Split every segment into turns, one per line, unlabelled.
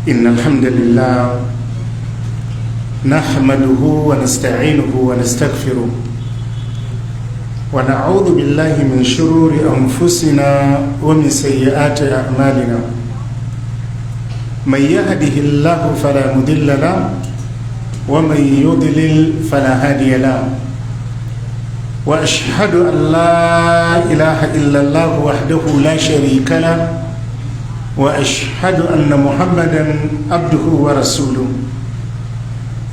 إن الحمد لله نحمده ونستعينه ونستغفره ونعوذ بالله من شرور أنفسنا ومن سيئات أعمالنا. من يهده الله فلا مضل له ومن يضلل فلا هادي له. وأشهد أن لا إله إلا الله وحده لا شريك له وأشهد أن محمدا عبده ورسوله.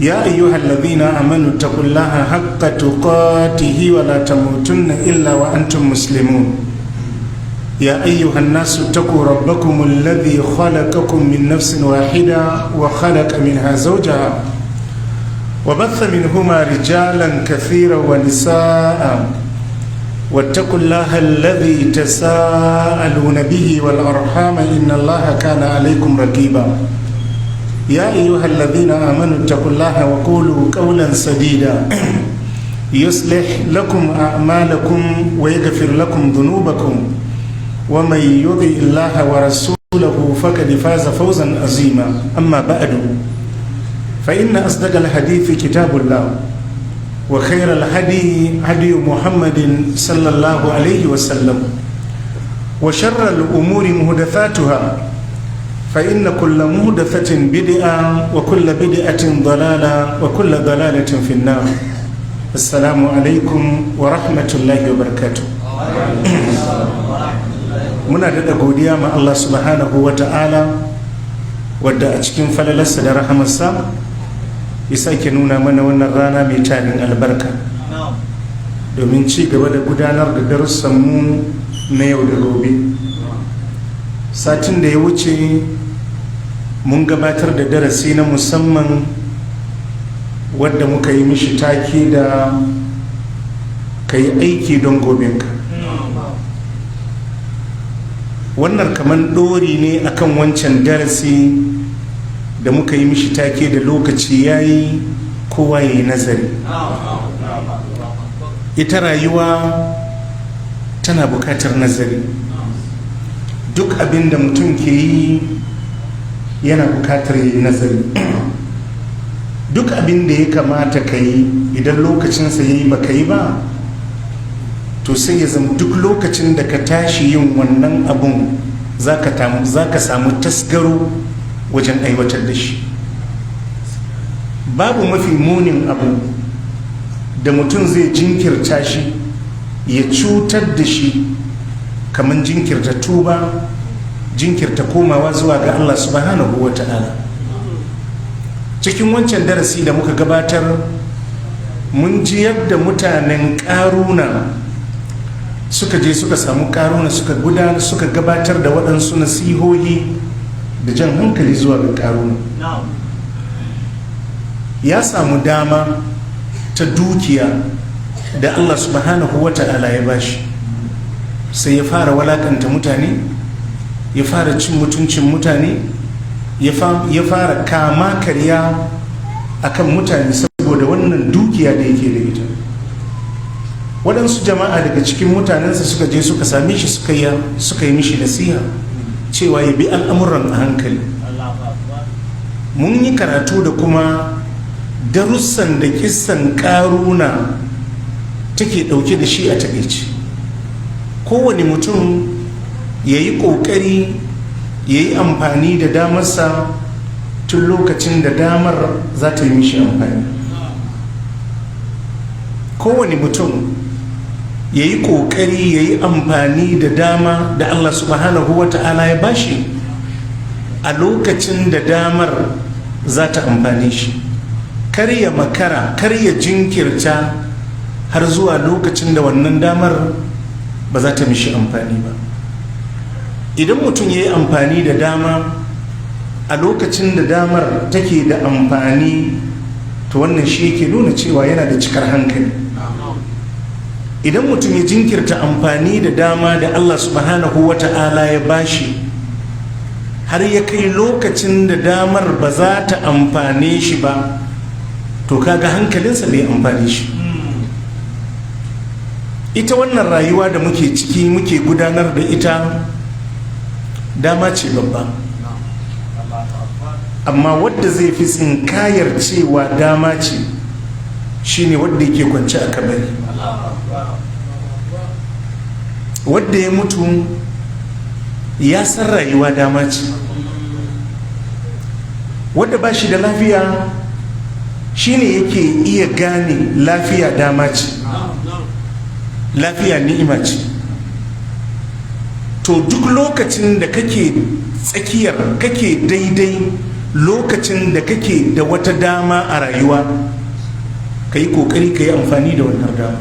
يا أيها الذين آمنوا اتقوا الله حق تقاته ولا تموتن إلا وأنتم مسلمون. يا أيها الناس اتقوا ربكم الذي خلقكم من نفس واحدة وخلق منها زوجها وبث منهما رجالا كثيرا ونساء واتقوا الله الذي تساءلون به والأرحام إن الله كان عليكم رقيبا. يا أيها الذين آمنوا اتقوا الله وقولوا قولا سديدا يصلح لكم أعمالكم ويغفر لكم ذنوبكم ومن يطع الله ورسوله فقد فاز فوزا عظيما. أما بعد فإن أصدق الحديث كتاب الله وخير الهدي هدي محمد صلى الله عليه وسلم وشر الأمور محدثاتها فإن كل محدثة بدعة وكل بدعة ضلالة وكل ضلالة في النار. السلام عليكم ورحمة الله وبركاته. muna daɗa godiya ma Allah subhanahu wa ta'ala wadda a cikin falalarsa da rahamarsa ya sake nuna mana wannan rana mai tarin albarka domin ci gaba da gudanar da darussanmu na yau da gobe. Satin da ya wuce mun gabatar da darasi na musamman wadda muka yi mishi take da ka yi aiki don gobenka. Wannan kamar ɗori ne akan wancan darasi da muka yi mishi take da lokaci ya yi kowa ya yi nazari. Ita rayuwa tana bukatar nazari. Duk abin da mutum ke yi yana bukatar ya yi nazari. Duk abin da ya kamata ka yi idan lokacinsa ya yi ba ka yi ba, to sai ya zama duk lokacin da ka tashi yin wannan abun za ka samu tasgaro wajen aiwatar da shi. Babu mafi munin abu da mutum zai jinkirta shi ya cutar da shi kamar jinkirta tuba, jinkirta komawa zuwa ga Allah subhanahu wa ta'ala. Cikin wancan darasi da muka gabatar mun ji yadda mutanen ƙaruna suka je suka samu ƙaruna suka gabatar da waɗansu nasihohi da jan hankali zuwa ga ƙaruna. Ya samu dama ta dukiya da Allah subhanahu wa ta'ala ya bashi, sai ya fara walakanta mutane, ya fara cin mutuncin mutane, ya fara kama karya akan mutane saboda wannan dukiya da yake da ita. Waɗansu jama'a daga cikin mutanensa suka je suka same shi suka yi mishi nasiha cewa ya bi al'amuran a hankali. Mun yi karatu da kuma darussan da kissan ƙaruna take ɗauke da shi a taƙaice. Kowane mutum ya yi ƙoƙari ya yi amfani da damarsa tun lokacin da damar za ta yi mishi amfani. Kowane mutum ya yi ƙoƙari ya yi amfani da dama da Allah subhanahu wa ta'ala ya bashi a lokacin da damar za ta amfani shi. Kar ya makara, kar ya jinkirta har zuwa lokacin da wannan damar ba za ta mishi amfani ba. Idan mutum ya yi amfani da dama a lokacin da damar take da amfani, to wannan shi yake nuna cewa yana da cikar hankali. Idan mutum ya jinkirta amfani da dama da Allah subhanahu wa ta'ala ya bashi har ya kai lokacin da damar ba za ta amfane shi ba, to kaga hankalinsa bai amfane shi. Ita wannan rayuwa da muke ciki muke gudanar da ita dama ce babba. amma wadda zai fi tsinkayar cewa dama ce shine wadda yake kwance a kabari. Wadda ya mutu ya san rayuwa dama ce. Wadda ba shi da lafiya shine yake iya gane lafiya dama ce, lafiya ni'ima ce. To duk lokacin da kake tsakiyar, kake daidai lokacin da kake da wata dama a rayuwa, ka yi kokari ka yi amfani da wannan dama,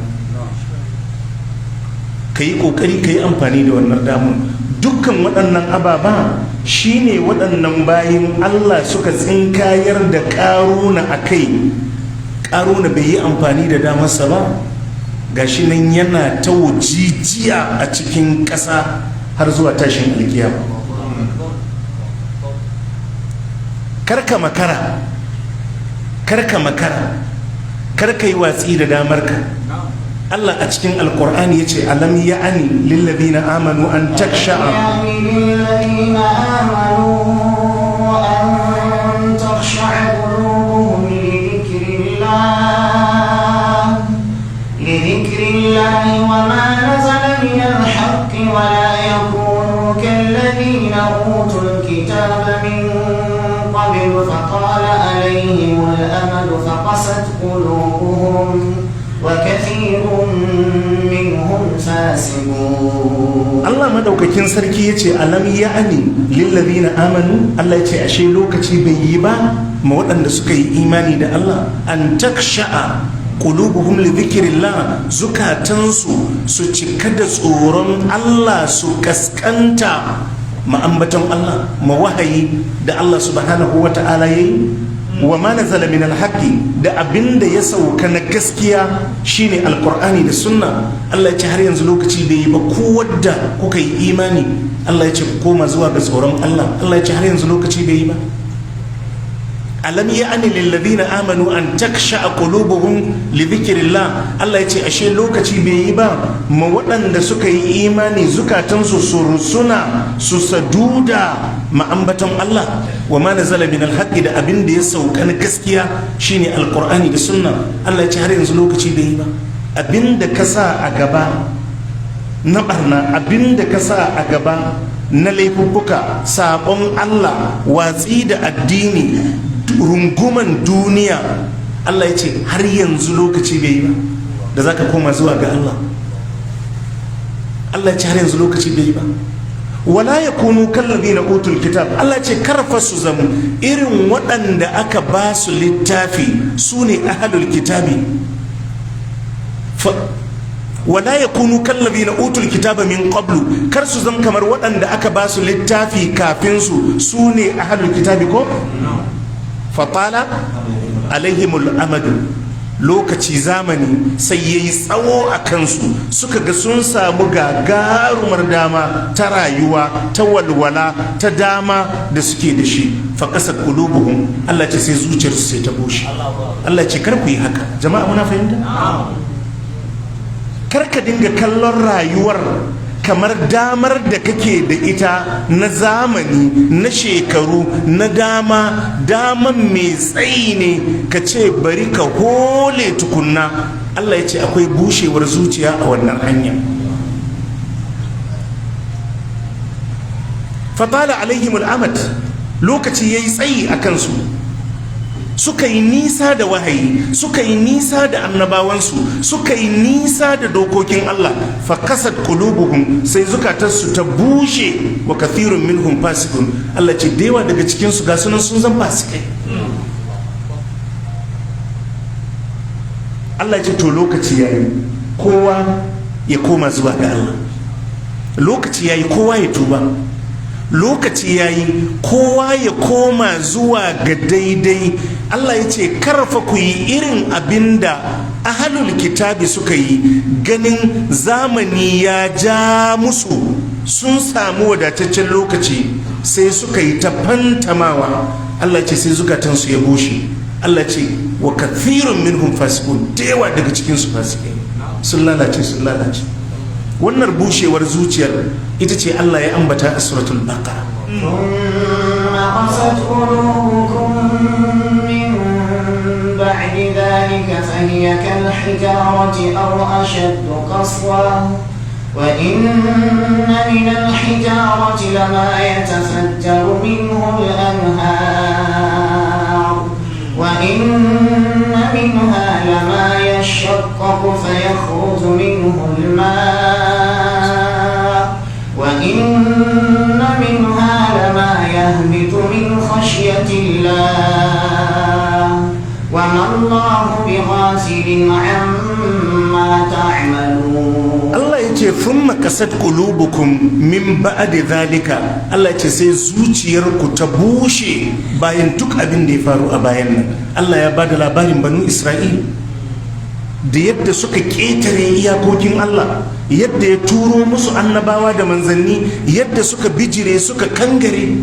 ka yi kokari ka yi amfani da wannan damar. Dukkan waɗannan ababa shine waɗannan bayin Allah suka tsinkayar da ƙaruna a kai. Ƙaruna bai yi amfani da damarsa ba, gashi nan yana ta wujijiya a cikin ƙasa har zuwa tashin alkiyama. Karka makara, karka makara, karka yi watsi da damarka. Allah a cikin alkur'ani ya ce alam ya'ani lillazina amanu an taksha'a
لذكر الله وما نزل من الحق ولا يكونوا كالذين أوتوا الكتاب من قبل فطال عليهم الأمد فقست قلوبهم وكثير منهم فاسقون. الله مدوكاكين سركي يتي ألم يعني للذين آمنوا الله يتي أشي لوكتي بيبا ما ودن سكي إيماني دا الله أن تخشع قلوبهم لذكر الله زكاتنسو سوچكد صورن الله سكسكنتا ما أنبتن الله ما وحي دا الله سبحانه وتعالى wa ma nazala min alhaqi da abinda ya sauka na gaskiya shine alqur'ani da sunna. Allah ya ce har yanzu lokaci bai yi ba ku wadda kuka yi imani, Allah ya ce ku koma zuwa ga tsoron Allah. Allah ya ce har yanzu lokaci bai yi ba. alam ya'ni lil ladina amanu an taksha'a qulubuhum li dhikrillah. Allah ya ce ashe lokaci bai yi ba ma waɗanda suka yi imani zukatansu su rusuna su saduda ma'ambaton Allah. wa ma nazala min alhaqqi da abin da ya sauka na gaskiya shine alqur'ani da sunna. Allah ya ce har yanzu lokaci bai yi ba. Abin da ka sa a gaba na barna, abin da ka sa a gaba na laifuffuka, sabon Allah, watsi da addini, runguman duniya, Allah ya ce har yanzu lokaci bai yi ba da zaka koma zuwa ga Allah. Allah ya ce har yanzu lokaci bai yi ba. wala yakunu kallazina utul kitab. Allah ce karfa su zamu irin waɗanda aka ba su littafi, su ne ahlul kitabi. wala yakunu kallazina utul kitaba min qablu, kar su zama kamar waɗanda aka ba su littafi kafin su ne ahlul kitabi ko fatala alaihimul amadu. Lokaci zamani sai ya yi tsawo a kansu, suka ga sun samu gagarumar dama ta rayuwa, ta walwala, ta dama da suke da shi. faƙasar ƙulubuhun, Allah ce sai zuciyarsu sai ta bushe. Allah ce kar ku yi haka. Jama'a muna fahimta? Kar ka dinga kallon rayuwar kamar damar da kake da ita na zamani, na shekaru, na daman mai tsayi ne, ka ce bari ka hole tukunna. Allah ya ce akwai bushewar zuciya a wannan hanya. fatala alaihimul amad, lokaci yayi tsayi a kansu, suka yi nisa da wahayi, suka yi nisa da annabawansu, suka yi nisa da dokokin Allah. fa kasat qulubuhum, sai zukatarsu ta bushe. wa kathirun minhum fasikun. Allah ce da yawa daga cikin su ga sunan sun zama fasikai. Allah ce to lokaci yayi kowa ya koma zuwa ga Allah. Lokaci yayi kowa ya tuba. Lokaci yayi kowa ya koma zuwa ga daidai. Allah ya ce karfa ku yi irin abinda ahlul kitabi suka yi, ganin zamani ya ja musu, sun samu wadataccen lokaci sai suka yi ta fantamawa. Allah ce sai zukatansu ya bushe. Allah ce wa kathirun minhum fasiqun, da yawa daga cikin su fasikai, sun lalace. Wannan bushewar zuciyar ita ce Allah ya ambata a suratul baqara. الحجارة أو أشد قسوة وإن من الحجارة لما يتفجر منه الأنهار وإن منها لما يشقق فيخرج منه الماء وإن منها لما يهبط من خشية الله وما الله بغافل عما تعملون.
Allah ya ce thumma kasat qulubukum min ba'di zalika. Allah ya ce sai zuciyarku ta bushe bayan duk abin da ya faru a bayan nan. Allah ya bada labarin banu Isra'il da yadda suka ƙetare iyakokin Allah, yadda ya turo musu annabawa da manzanni, yadda suka bijire suka kangare.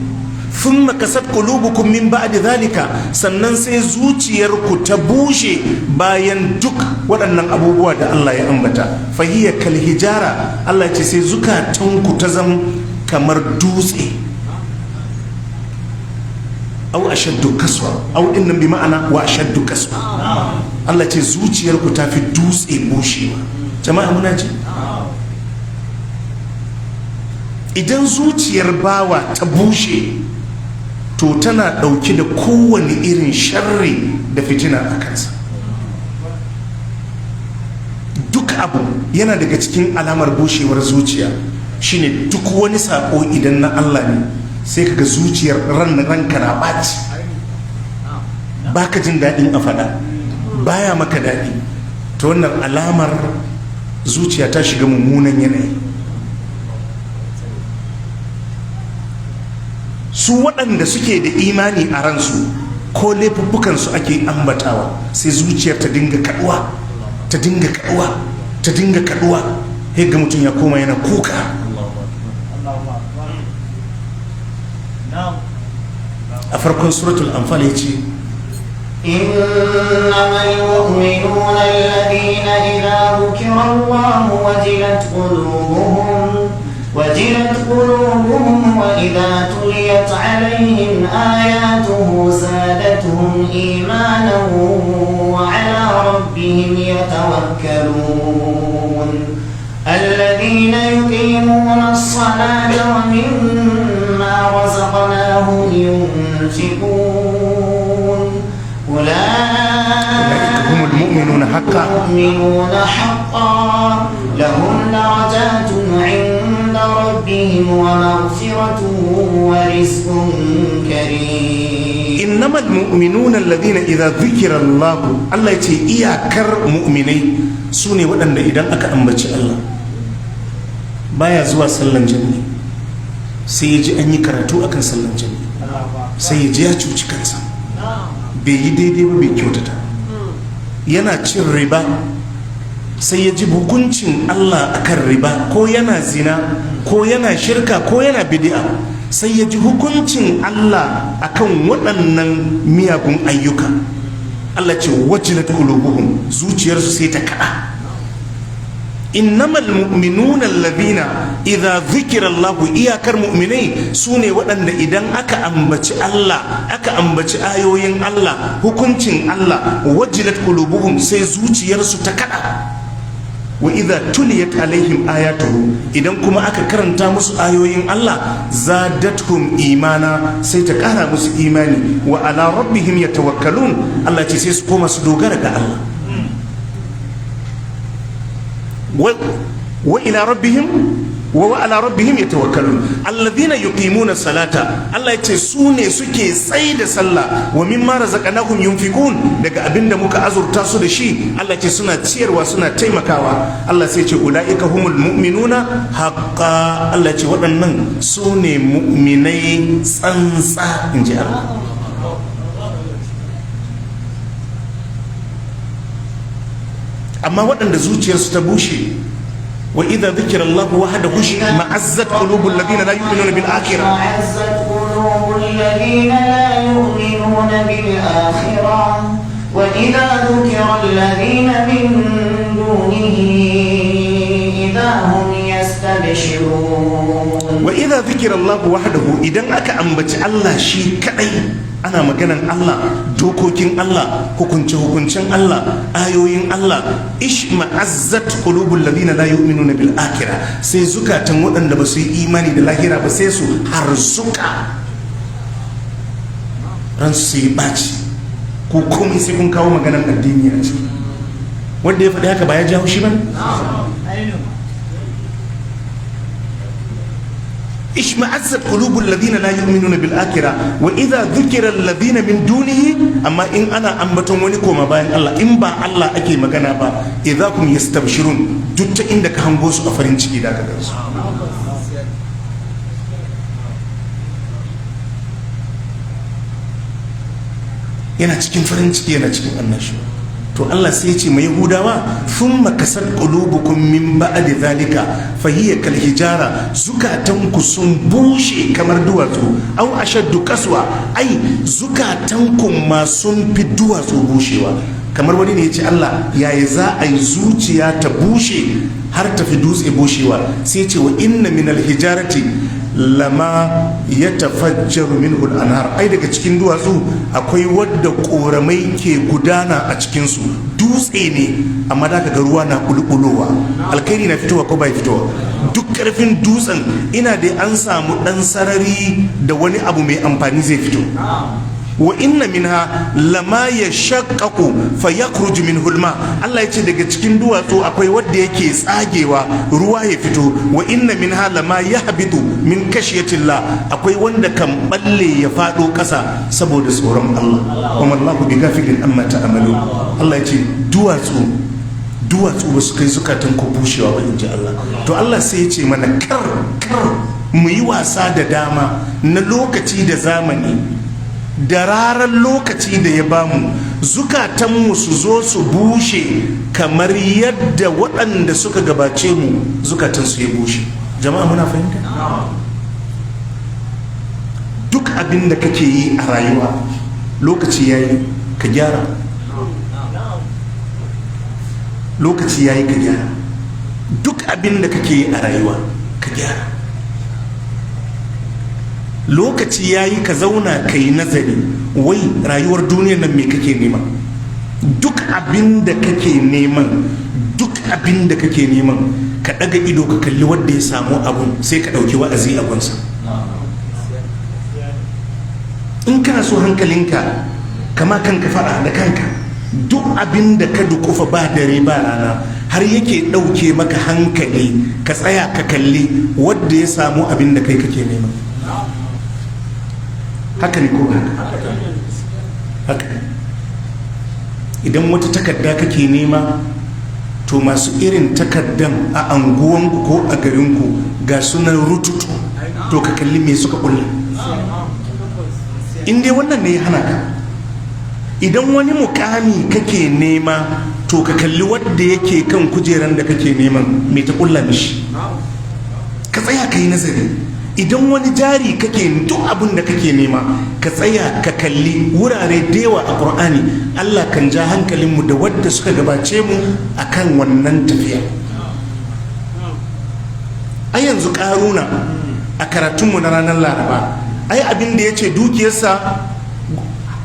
thumma kasat qulubukum min ba'di zalika, sannan sai zuciyarku ta bushe bayan duk waɗannan abubuwa da Allah ya ambata. Fahiya kal hijara, Allah ce sai zukatanku ta zama kamar dutse. Au ashaddu kaswa, au dinnan bi ma'ana wa ashaddu kaswa. Allah ce zuciyarku ta fi dutse bushewa. Jama'a muna ji? Idan zuciyar bawa ta bushe, to tana ɗauke da kowane irin sharri da fitina a kansa. Duk abu yana daga cikin alamar bushewar zuciya shine duk wani sako idan na Allah ne sai kaga zuciyar ranka na ɓaci, baka jin daɗin a faɗa, baya maka daɗi. ta wannan alamar zuciya ta shiga mummunan yanayi. su waɗanda suke da imani a ransu ko laifuffukansu ake ambatawa sai zuciyar ta dinga kaduwa ta dinga kaduwa ta dinga kaduwa ga mutum ya koma yana kuka. a farkon suratul anfal ya ce
إنما المؤمنون الذين إذا ذكر الله وجلت قلوبهم وإذا تليت عليهم آياته زادتهم إيمانا وعلى ربهم يتوكلون الذين يقيمون الصلاة ومما رزقناهم ينفقون أولئك
هم المؤمنون حقا
لهم درجات عند ربهم ومغفرة ورزق كريم.
إنما المؤمنون الذين إذا ذكر الله يتي إياكر مؤمنين سوني ودن إذا أكا أمبتش الله بايا زوا سلم جنة سيجي أني كراتو أكن سلم جنة سيجي أچوچ كنسا بيدي دي بيكيوتتا yana cin riba sai ya ji hukuncin Allah akan riba, ko yana zina ko yana shirka ko yana bid'a, sai ya ji hukuncin Allah akan waɗannan miyagun ayyuka. Allah ce wajilat qulubuhum, zuciyarsu sai ta kada. innamal mu'minuna alladhina idza dhukira Allah, iyakar mu'minai sune waɗanda idan aka ambaci Allah, aka ambaci ayoyin Allah, hukuncin Allah, wajilat qulubuhum, sai zuciyarsu ta kada. wa idza tuliyat alaihim ayatuhu, idan kuma aka karanta musu ayoyin Allah, zadatuhum imana, sai ta kara musu imani, wa ala rabbihim yatawakkalun, Allah ce sai su koma su dogara ga Allah. وإلى ربهم وعلى ربهم يتوكلون الذين يقيمون الصلاة الله يتسوني سكي سيد صلى ومما رزقناهم ينفقون daga abinda muka azurta su da shi Allah ce suna ciyarwa suna taimakawa. Allah sai ce ulaika humul mu'minuna haqqan, Allah ce waɗannan sune mu'minai tsantsa inji Allah. amma waɗanda zuciyarsu ta bushe, wa idza dhukira Allah wahdahu ma'azzat qulubul ladina la yu'minuna bil akhirah wa idza dhukira alladhina min dunihi idza hum
يستبشرون
وإذا ذكر الله وحده إذا أكا أنبت الله شي كأي ana maganan Allah, dokokin Allah, hukunce-hukuncen Allah, ayoyin Allah, ishma'azzat qulubul ladina la yu'minuna bil akhirah, sai zukatan waɗanda ba su yi imani da lahira ba sai su harzuka ran su yi baci ko komai sai kun kawo maganan addini a ciki. Wanda ya faɗi haka ba ya jawo shi ba ne? اشمعزت قلوب الذين لا يؤمنون بالآخرة وإذا ذكر الذين من دونه أما إن أنا أنبتهم ونكوما باين الله إن با الله أكي مغانا با إذا هم يستبشرون جدت عندك هنغوس أفرين شكي داك درس yana cikin farin ciki yana cikin annashuwa. To Allah sai ya ce mai Yahudawa thumma kasat qulubukum min ba'di zalika fa hiya kal hijara, zukatanku sun bushe kamar duwatsu, aw ashaddu kaswa, ai zukatanku ma sun fi duwatsu bushewa. Kamar wani ne ya ce Allah yaya za a yi zuciya ta bushe har ta fi dutse bushewa, sai ce wa inna min al hijarati lama ya tafajjaru minhu al-anhar, ai daga cikin duwatsu akwai wadda koramai ke gudana a cikinsu, dutse ne amma da ga ruwa na kulkulowa, alkhairi na fitowa ko bai fitowa. Duk karfin dutsen ina dai an samu dan sarari da wani abu mai amfani zai fito. wa inna minha lama yashaqqaqu fayakhruju minhu alma, Allah yace daga cikin duwatsu akwai wanda yake tsagewa ruwa ya fito. wa inna minha lama yahbitu min kashiyatillah, akwai wanda kan balle ya fado kasa saboda tsoron Allah. wa mallahu bighafilin amma ta'malu, Allah yace duwatsu ba su kai zukatan ku bushewa ba inji Allah. To Allah sai ya ce mana kar mu yi wasa da dama na lokaci da zamani da rarar lokaci da ya bamu, zukatanmu su zo su bushe kamar yadda waɗanda suka gabace mu zukatansu ya bushe. Jama'a muna fahimta? Duk abin da kake yi a rayuwa lokaci yayi ka gyara, lokaci yayi ka gyara. Duk abin da kake yi a rayuwa ka gyara. Lokaci yayi ka zauna ka yi nazari, wai rayuwar duniyar nan me kake nema? Duk abin da kake neman ka daga ido ka kalli wanda ya samu abun, sai ka dauki wa'azi a gunsa. In kana so hankalinka kama kanka fara da kanka, duk abin da ka dukufa ba dare ba rana har yake dauke maka hankali, ka tsaya ka kalli wanda ya samu abin da kai kake nema. Haka ne ko haka? Idan wata takarda kake nema, to masu irin takardan a anguwanku ko a garinku ga sunan rututu, to ka kalli me suka kulla. In dai wannan ne ya hana ka. Idan wani mukami kake nema, to ka kalli wadda yake kan kujeran da kake neman me ta kulla mishi, ka tsaya ka yi nazari. Idan wani jari kake, duk abin da kake nema, ka tsaya ka kalli wurare da yawa a Qur'ani Allah kan ja hankalinmu da wadda suka gabace mu akan wannan tafiya. Ai yanzu Karuna a karatunmu na ranar Laraba, ai abin da ya ce dukiyarsa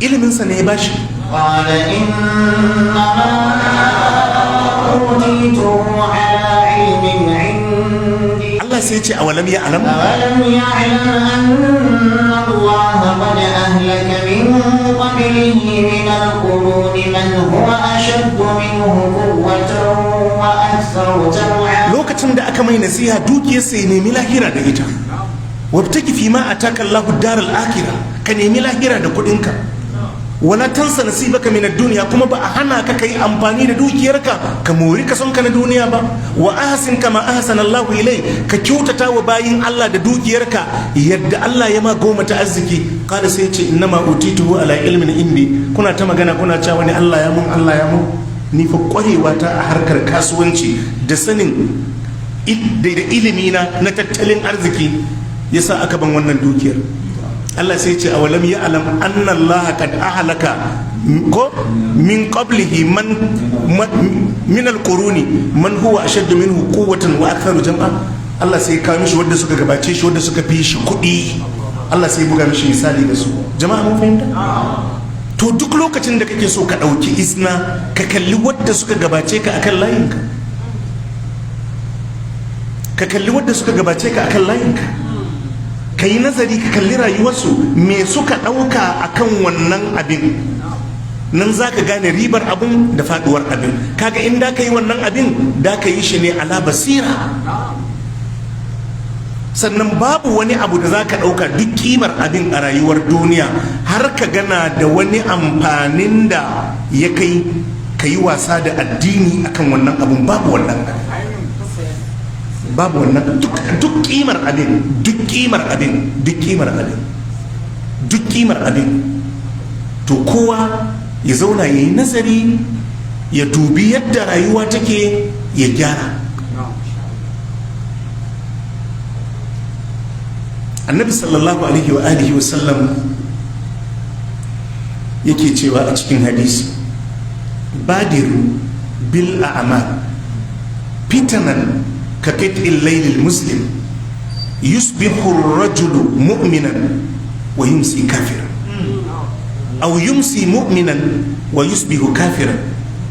iliminsa ne ya bashi.
qala innama utituhu ala ilmin indi,
Allah sai ya ce awalam ya alam
anna Allah qad ahlaka min qablihi min al-qurun man huwa ashaddu minhu quwwatan wa aktharu jam'a.
Lokacin da aka mai nasiha dukiyarsa ya nemi lahira da ita, wabtaki fi ma ataka Allahu daral akhirah, ka nemi lahira da kudinka. Wala tansa nasibaka min ad-dunya, kuma ba a hana ka kai amfani da dukiyarka ka mori ka sonka na duniya ba. Wa ahsin kama ahsana Allahu ilai, ka kyautata wa bayin Allah da dukiyarka yadda Allah ya ma goma ta arziki. Kada sai ce innama utituhu ala ilmin indi, kuna ta magana kuna cewa wani Allah ya mun, ni fa kwarewa ta a harkar kasuwanci da sanin da ilimi na tattalin arziki yasa aka ban wannan dukiyar. Allah sai ce awalam ya alam anna Allah kad ahlaka ko min qablihi min al-quruni man huwa ashaddu minhu quwwatan wa aktharu jam'a. Allah sai ya kawo mishi wanda suka gabace shi, wanda suka fi shi kuɗi, Allah sai ya buga mishi misali da su. Jama'a mun fahimta? To duk lokacin da kake so ka ɗauki isna, ka kalli wadda suka gabace ka akan layinka, ka kalli wadda suka gabace ka akan layinka, ka yi nazari, ka kalli rayuwarsu, me suka ɗauka akan wannan abin. Nan za ka gane ribar abin da faɗuwar abin. Kaga in da ka yi wannan abin, da ka yi shi ne ala basira. Sannan babu wani abu da za ka ɗauka duk kimar abin a rayuwar duniya har ka gana da wani amfanin da ya kai ka yi wasa da addini akan wannan abin. Babu wannan, babu wannan. Duk kimar abin, duk kimar abin, duk kimar abin, duk kimar abin. To kowa ya zauna ya yi nazari, ya dubi yadda rayuwa take, ya gyara. Annabi sallallahu alaihi wa alihi wa sallam yake cewa a cikin hadisi, badiru bil a'mal fitanan ka qit'il laylil muslim yusbihu ar-rajulu mu'minan wa yumsi kafiran aw yumsi mu'minan wa yusbihu kafiran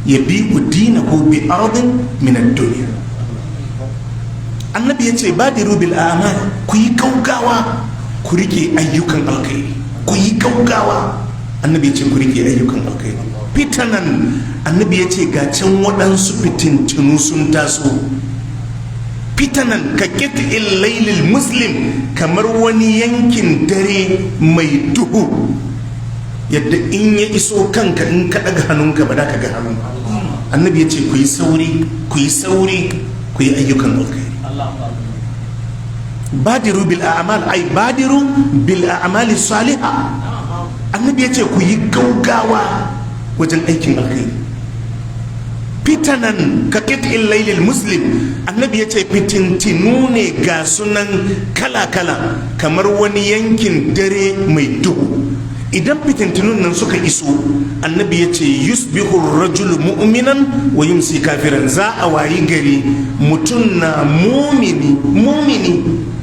yabi'u dinahu bi ardin min ad-dunya. Annabi ya ce badiru bil a'mal, ku yi gaugawa ku rike ayyukan alkhairi, ku yi gaugawa. Annabi ya ce ku rike ayyukan alkhairi. Fitanan, annabi ya ce ga can waɗansu fitintinu sun taso. Fitanan ka qit'il laylil muslim, kamar wani yankin dare mai duhu, yadda in ya iso kanka in ka ɗaga hannunka ba da ka ga hannun. Annabi ya ce ku yi sauri, ku yi sauri, ku yi ayyukan alkhairi. Badiru bil a'mal, ay badiru bil a'mali salihah. Annabi yace ku yi gaugawa wajen aikin alkhairi. Fitanan ka qit'il laylil muslim, annabi yace fitintinu ne ga sunan kala kala kamar wani yankin dare mai duhu. Idan fitintunun nan suka iso, annabi ya ce yusbihu rajulu mu'minan wa yumsi kafiran, za a wayi gari mutum na mumini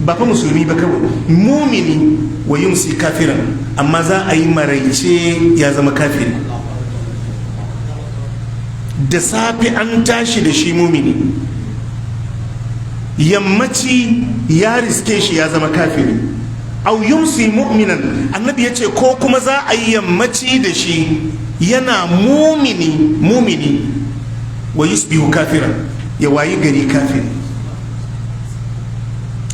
ba fa musulmi ba kawai, mumini wa yumsi kafiran, amma za a yi maraice ya zama kafiri. Da safe an tashi da shi mumini, yammaci ya riske shi ya zama kafiri. Au yumsi mu'minan, annabi ya ce ko kuma za a yi yammaci da shi yana mumini wa yusbihu kafiran, ya wayi gari kafiri.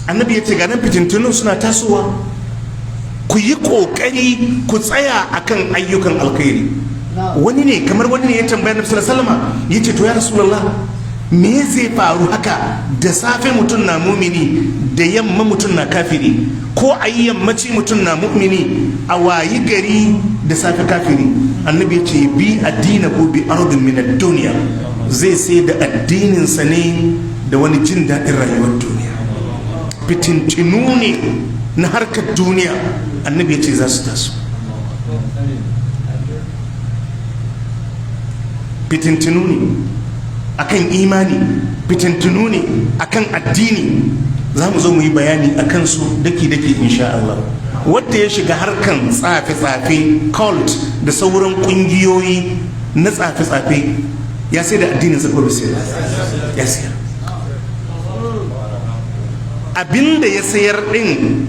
Annabi ya ce ganin fitintunun suna tasowa, ku yi kokari ku tsaya akan ayyukan alkhairi. Wani ne ya tambaya Nabi sallallahu alaihi wasallam, yace to ya rasulullah, me zai faru haka da safe mutum na mumini da yamma mutum na kafiri, ko a yi yammaci mutum na mu'mini a wayi gari da safe kafiri? Annabi ya ce bi addina ko bi ardin min ad-dunya, zai sai da addininsa ne da wani jin daɗin rayuwar duniya. Fitintinu ne na harkar duniya, annabi ya ce za su taso. Fitintinu ne akan imani, fitintinu ne akan addini. Za mu zo mu yi bayani a kansu daki-daki insha Allah. Wadda ya shiga harkan tsafe-tsafe, cult da sauran kungiyoyi na tsafe-tsafe, ya sai da addinin sa ko sai ya sayar. Abinda ya sayar din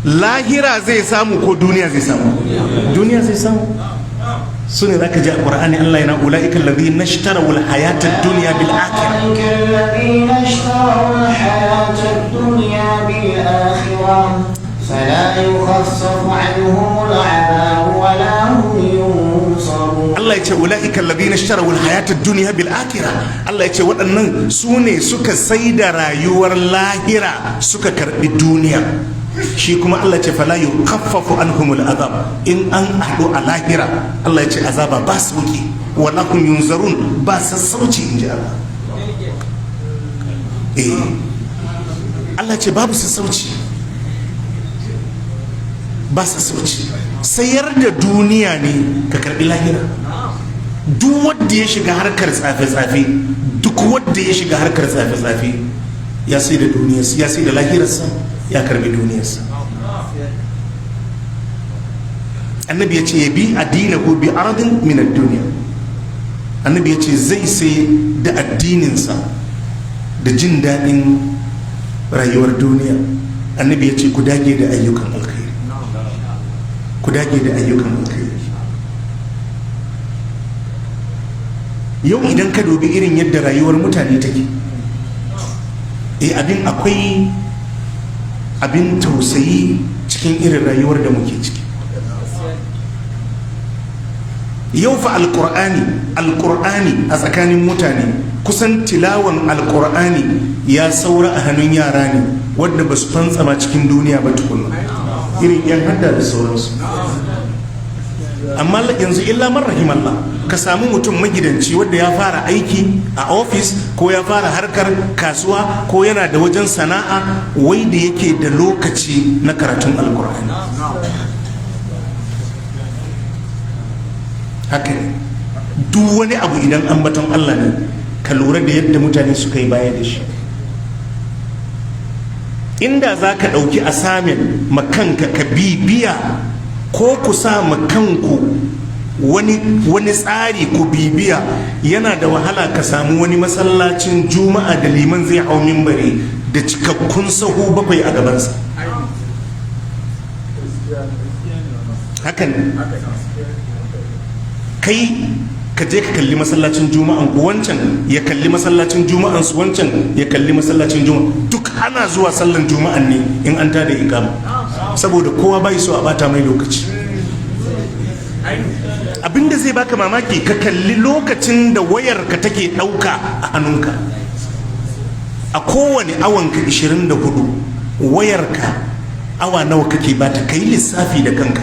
lahira zai samu ko duniya zai samu? Duniya zai samu. سنة ذاك جاء القرآن الله ينا أولئك الذين اشتروا الحياة الدنيا بالآخرة،
أولئك الذين اشتروا الحياة الدنيا بالآخرة فلا يخفف عنهم العذاب ولا هم ينصرون. الله يقول أولئك الذين اشتروا الحياة الدنيا بالآخرة، الله يقول أن سوني سك سيد رايور اللاهرة سك كرب الدنيا. Shi kuma Allah ce fala yukaffafu anhumul azab, in an haɗu a lahira Allah ya ce azaba ba sauki, wala hum yunzarun, ba sassauci, inji Allah. Allah ce babu sassauci, ba sassauci. Sayar da duniya ne ka karbi lahira. Duk wanda ya shiga harkar tsafe-tsafe, duk wanda ya shiga harkar tsafe-tsafe
ya sai da duniyarsa, ya sai da lahirarsa, ya karbi duniyarsa. Annabi ya ce ya bi addinahu bi ardin min ad-dunya. Annabi ya ce zai sai da addininsa da jin daɗin rayuwar duniya. Annabi ya ce ku dage da ayyukan alkhairi, ku dage da ayyukan alkhairi. Yau idan ka dubi irin yadda rayuwar mutane take, abin akwai abin tausayi cikin irin rayuwar da muke ciki. Yau fa alƙur'ani a tsakanin mutane, kusan tilawan alƙur'ani ya saura a hannun yara ne wadda ba su fantsama cikin duniya ba tukunna, irin yan hadda da sauransu. Amma yanzu illa man rahimallah, ka samu mutum magidanci wadda ya fara aiki a ofis ko ya fara harkar kasuwa ko yana da wajen sana'a, wai da yake da lokaci na karatun alƙur'ani. Haka ne, duk wani abu idan ambaton Allah ne, ka lura da yadda mutane suka yi baya da shi. Inda za ka ɗauki asamin makanka ka bibiya ko ku sa makanku wani tsari ku bibiya, yana da wahala ka samu wani masallacin juma'a da liman zai hau mimbari da cikakkun sahu 7 a gabansa. Hakan kai ka je ka kalli masallacin juma'an ku, wancan ya kalli masallacin juma'an su, wancan ya kalli masallacin juma'a, duk ana zuwa sallan juma'an ne in an tada iqama, saboda kowa bai so a bata mai lokaci. Abinda zai baka mamaki, ka kalli lokacin da wayarka take dauka a hannunka. A kowane awanka 24 wayarka awa nawa kake bata, kai lissafi da kanka.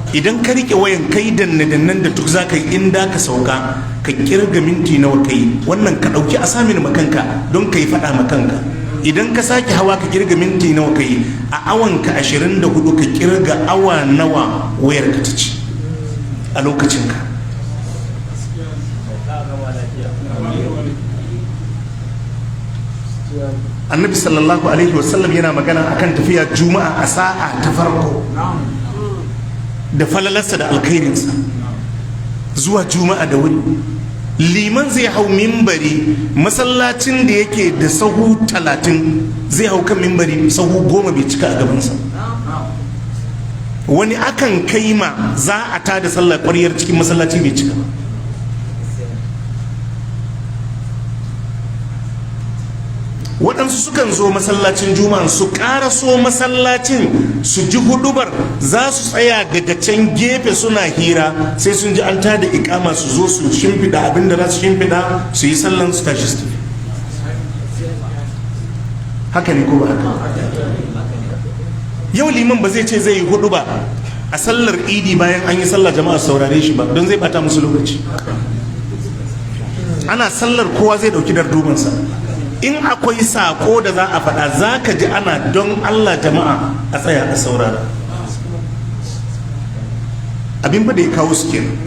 Idan ka rike wayan kai danne-dannen da duk za ka yi, inda ka sauka ka kirga minti nawa ka yi, wannan ka ɗauki asamin makanka don ka yi faɗa makanka. Idan ka sake hawa ka kirga minti nawa ka yi, a awanka 24 ka kirga awa nawa wayar ka ta ci a lokacinka. Annabi sallallahu alaihi wasallam yana magana akan tafiya juma'a a sa'a ta farko da falalarsa da alkhairinsa. Zuwa juma'a da wuri, liman zai hau mimbari, masallacin da yake da sahu 30 zai hau kan mimbari, sahu 10 bai cika a gabansa. Wani akan kai ma za a tada sallar ƙwaryar cikin masallaci bai cika ba. Waɗansu sukan zo masallacin juma'a su ƙara so masallacin su ji hudubar, za su tsaya daga can gefe suna hira, sai sun ji an tada iƙama su zo su shimfiɗa abin da za su shimfiɗa, su yi sallan su tashi su tafi. Haka ne ko ba haka? Yau liman ba zai ce zai yi huduba a sallar idi bayan an yi sallar jama'a saurare shi ba, don zai bata musu lokaci. Ana sallar kowa zai ɗauki dardumansa. In akwai sako da za a faɗa, za ka ji ana don Allah jama'a a tsaya a saurara. Abin ba da ya kawo su kenan.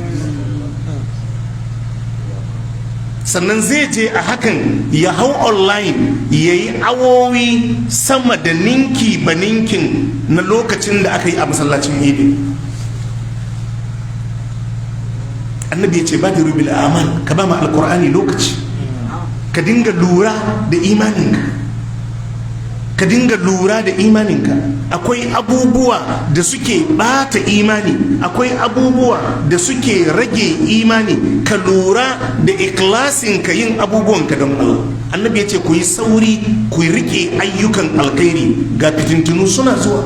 Sannan zai je a hakan ya hau online ya yi awowi sama da ninki ba ninkin na lokacin da aka yi a masallacin idi. Annabi ya ce ba da rubil amal, ka ba ma alkur'ani lokaci, ka dinga lura da imaninka, ka dinga lura da imaninka. Akwai abubuwa da suke bata imani, akwai abubuwa da suke rage imani. Ka lura da ikhlasinka yin abubuwanka don Allah. Annabi ya ce ku yi sauri ku rike ayyukan alkhairi, ga fitintunu suna zuwa.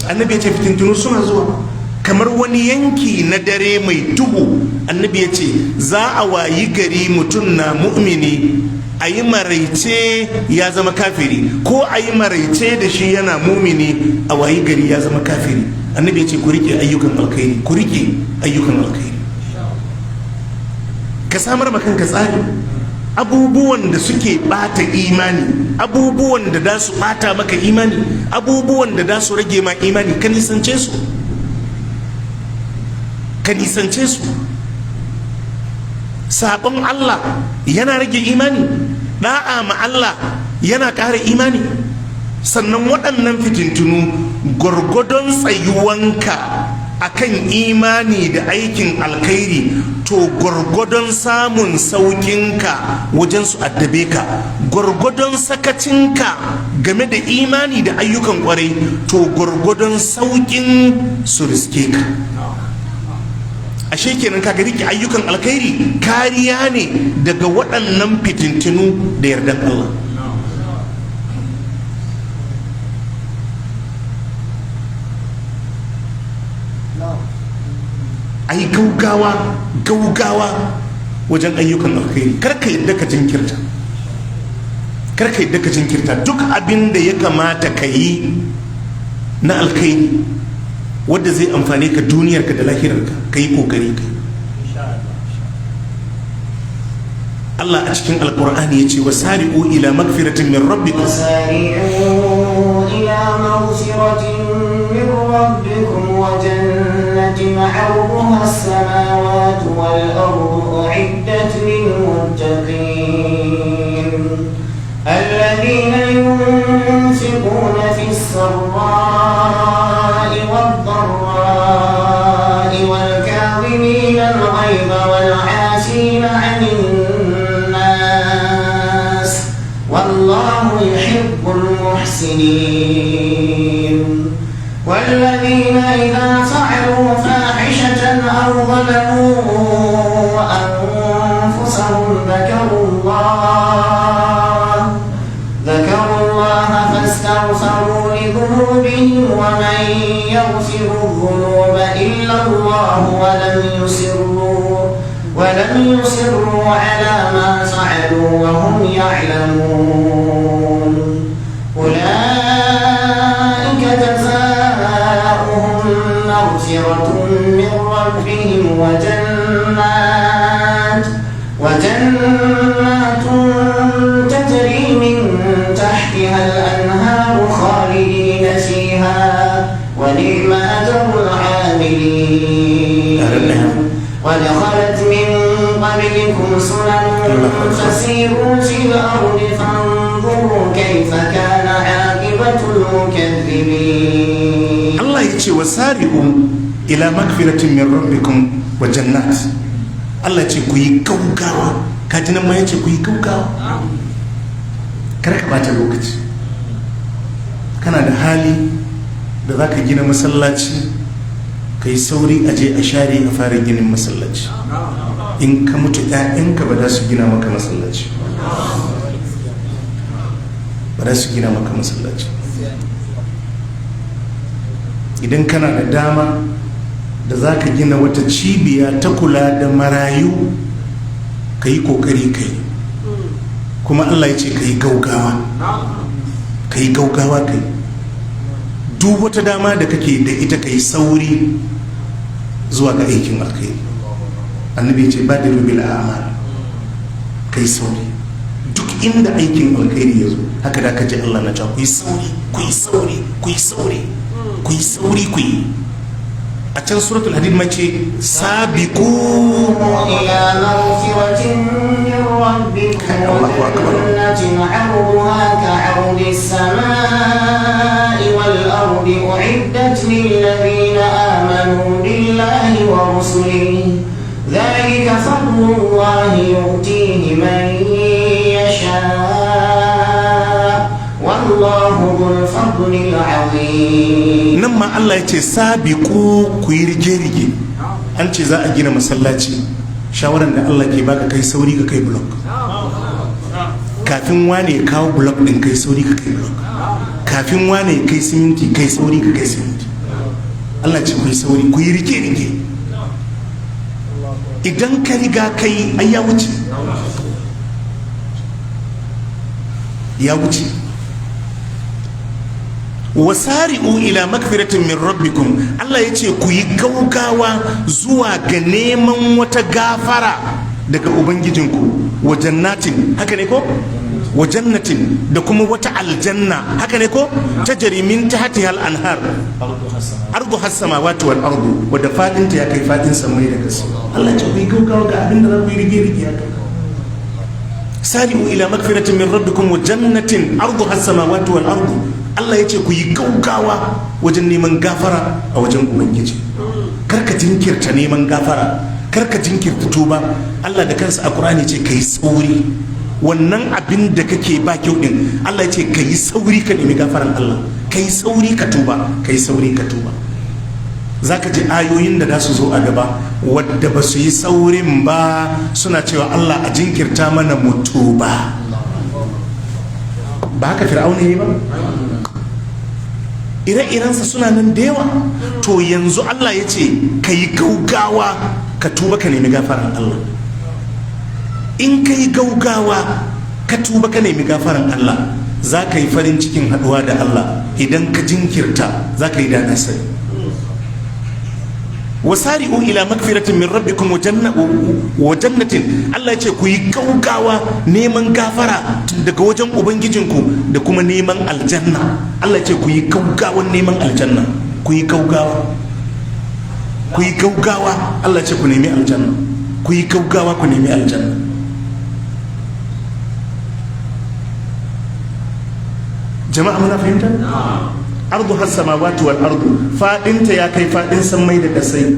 Annabi ya ce fitintunu suna zuwa kamar wani yanki na dare mai duhu. Annabi ya ce za a wayi gari mutum na mu'mini, a yi maraice ya zama kafiri, ko a yi maraice da shi yana mumini, a wayi gari ya zama kafiri. Annabi ya ce ku rike ayyukan alkhairi, ku rike ayyukan alkhairi. Ka samar ma kanka tsari, abubuwan da suke bata imani, abubuwan da za su bata maka imani, abubuwan da za su rage ma imani, ka nisance su, ka nisance su. Sabon Allah yana rage imani, da'a ma Allah yana ƙara imani. Sannan waɗannan fitintunu gwargwadon tsayuwanka akan imani da aikin alkhairi to gwargwadon samun sauƙinka wajen su addabe ka, gwargwadon sakacinka game da imani da ayyukan ƙwarai to gwargwadon sauƙin su riske ka. Ashe kenan kaga rike ayyukan alkhairi kariya ne daga waɗannan fitintunu da yardan Allah. Ai gaugawa wajen ayyukan alkhairi, karka yadda ka jinkirta duk abin da ya kamata ka yi na alkhairi wadda zai amfane ka duniyarka da lahirarka ka yi kokari ka. Allah a cikin alkur'ani ya ce wasari'u ila magfiratin min rabbikum
wa jannatin 'arduha as-samawati wal ardu u'iddat lil muttaqin alladhina yunfiquna fis sarra'i wad dharra'i wal kadhimina al-ghayza wal 'afina 'anil والله يحب المحسنين والذين إذا فعلوا فاحشة أو ظلموا أنفسهم ذكروا الله فاستغفروا لذنوبهم ومن يغفر الذنوب إلا الله ولم يصروا على ما فعلوا وهم يعلمون أولئك جزاؤهم مغفرة من ربهم وجنات تجري من تحتها الأنهار خالدين فيها ونعم أجر العاملين قد خلت من قبلكم سنن فسيروا في الأرض فانظروا كيف كان عاقبة المكذبين.
الله يجي وسارعوا إلى مغفرة من ربكم وجنات. الله يجي كوي كوكاوا كاتنا ما يجي كوي كوكاوا كرك باتا لوكتي كان da hali da zaka gina masallaci kai sauri a je a share a fara ginin masallaci. In ka mutu ƴaƴanka ba za su gina maka masallaci idan kana da dama da za ka gina wata cibiya ta kula da marayu ka yi kokari kai, kuma Allah ya ce ka yi gaugawa kai duk wata dama da kake da ita kai sauri zuwa ga aikin alkhairi. Annabi ce badiru bil a'mal, kai sauri duk inda aikin alkhairi ya zo haka da kaji Allah na ce ku yi sauri. A can suratul hadid mace sabiqu
ila maghfiratin min rabbikum wa jannatin 'arduha ka'ardi as-samaa'i wal ardi u'iddat lil ladina amanu billahi wa rusulihi dhalika fadlullahi yu'tihi man yasha' wallahu dhul fadlil 'azim.
Nan ma Allah ya ce sabiqu ku yi rige-rige. An ce za a gina masallaci, shawaran da Allah ke baka kai sauri ka kai blok. Kafin wane ya kawo blok din kai sauri ka kai blok. Kafin wane ya kai siminti kai sauri ka kai siminti. Allah ce ku yi sauri ku yi rige-rige. Idan ka riga kai ai ya wuce. wasari'u ila magfiratin min rabbikum. Allah ya ce ku yi gaugawa zuwa ga neman wata gafara daga ubangijinku. Wa jannatin, haka ne ko? Wa jannatin, da kuma wata aljanna, haka ne ko? Tajri min tahtiha al-anhar arduha as-samawati wal ardu, wadda fadinta ya kai fadin samai da ƙasa. Allah ya ce ku yi gaugawa ga abin da za ku yi rige-rige haka. sari'u ila magfiratin min rabbikum wa jannatin arduha as-samawati wal ardu. Allah yace ku yi gaugawa wajen neman gafara a wajen ubangiji. Karka jinkirta neman gafara, karka jinkirta tuba. Allah da kansa a Qur'ani ce kai sauri, wannan abin da kake ba kyau din Allah ya ce kai sauri ka nemi gafaran Allah, kai sauri ka tuba, kai sauri ka tuba. Zaka ji ayoyin da za su zo a gaba wadda ba su yi saurin ba suna cewa Allah a jinkirta mana mutu ba haka fir'auna yi ba. Ire-irensa suna nan da yawa. To yanzu Allah ya ce ka yi gaugawa ka tuba ka nemi gafaran Allah. In ka yi gaugawa ka tuba ka nemi gafaran Allah, za ka yi farin cikin haɗuwa da Allah. Idan ka jinkirta za ka yi dana sani. wasari'u ila magfiratin min rabbikum wa jannatin. Allah ya ce ku yi gaugawa neman gafara daga wajen ubangijinku da kuma neman aljanna. Allah ya ce ku yi gaugawan neman aljanna, ku yi gaugawa, ku yi gaugawa. Allah ya ce ku nemi aljanna, ku yi gaugawa ku nemi aljanna. Jama'a muna fahimta? Ardu has samawati wal ardu, fadinta ya kai fadin sammai da kasai.